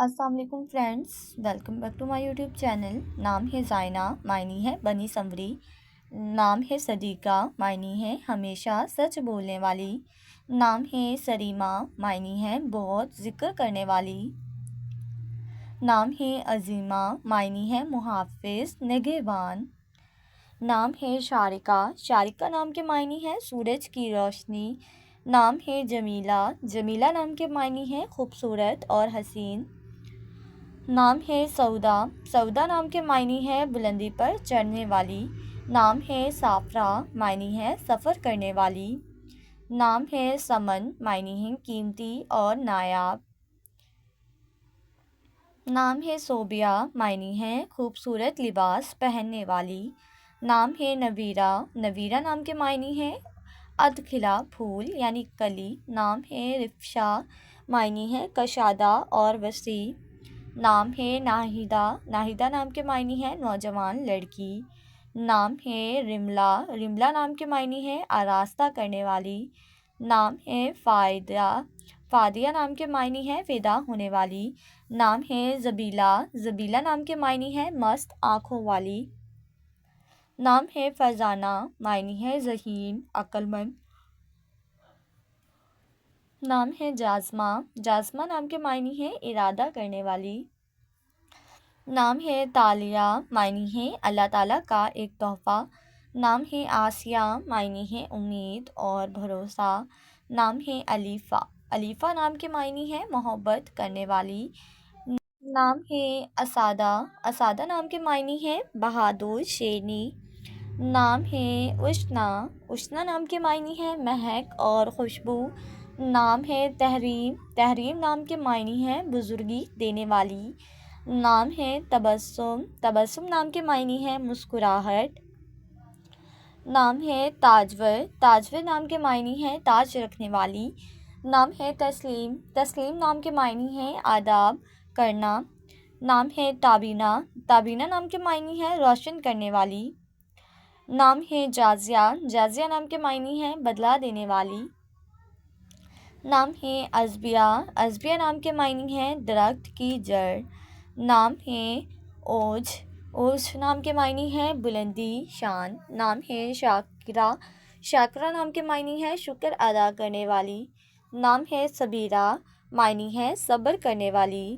السلام علیکم friends, welcome back to my YouTube channel. نام ہے زائنہ، معنی ہے بنی سنوری۔ نام ہے صدیقہ، معنی ہے ہمیشہ سچ بولنے والی۔ نام ہے سریمہ، معنی ہے بہت ذکر کرنے والی۔ نام ہے عظیمہ، معنی ہے محافظ نگہبان۔ نام ہے شارقہ، شارقہ نام کے معنی ہے سورج کی روشنی۔ نام ہے جمیلہ، جمیلہ نام کے معنی ہے خوبصورت اور حسین۔ نام ہے سودا، سودا نام کے معنی ہے بلندی پر چڑھنے والی۔ نام ہے سافرہ، معنی ہے سفر کرنے والی۔ نام ہے سمن، معنی ہے قیمتی اور نایاب۔ نام ہے صوبیہ، معنی ہے خوبصورت لباس پہننے والی۔ نام ہے نویرہ، نویرہ نام کے معنی ہے ادخلا پھول یعنی کلی۔ نام ہے رفشہ، معنی ہے کشادہ اور وسیع۔ نام ہے ناہیدہ، ناہیدہ نام کے معنی ہے نوجوان لڑکی۔ نام ہے رملہ، رملہ نام کے معنی ہے آراستہ کرنے والی۔ نام ہے فائدہ، فادیہ نام کے معنی ہے فدا ہونے والی۔ نام ہے زبیلہ، زبیلہ نام کے معنی ہے مست آنکھوں والی۔ نام ہے فرزانہ، معنی ہے ذہین عقل مند۔ نام ہے جازمہ، جازمہ نام کے معنی ہے ارادہ کرنے والی۔ نام ہے تالیہ، معنی ہے اللہ تعالیٰ کا ایک تحفہ۔ نام ہے آسیہ، معنی ہے امید اور بھروسہ۔ نام ہے علیفہ، علیفہ نام کے معنی ہے محبت کرنے والی۔ نام ہے اسادہ، اسادہ نام کے معنی ہے بہادر شیرنی۔ نام ہے اشنا، اشنا نام کے معنی ہے مہک اور خوشبو۔ نام ہے تحریم، تحریم نام کے معنی ہے بزرگی دینے والی۔ نام ہے تبسم، تبسم نام کے معنی ہے مسکراہٹ۔ نام ہے تاجور، تاجور نام کے معنی ہے تاج رکھنے والی۔ نام ہے تسلیم، تسلیم نام کے معنی ہے آداب کرنا۔ نام ہے تابینہ، تابینہ نام کے معنی ہے روشن کرنے والی۔ نام ہے جازیہ، جازیہ نام کے معنی ہے بدلہ دینے والی۔ نام ہے ازبیہ، ازبیہ نام کے معنی ہے درخت کی جڑ۔ نام ہے اوج، اوج نام کے معنی ہے بلندی شان۔ نام ہے شاکرہ، شاکرہ نام کے معنی ہے شکر ادا کرنے والی۔ نام ہے صبیرہ، معنی ہے صبر کرنے والی۔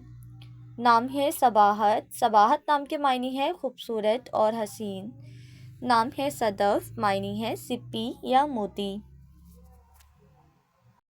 نام ہے صباحت، صباحت نام کے معنی ہے خوبصورت اور حسین۔ نام ہے صدف، معنی ہے سپی یا موتی۔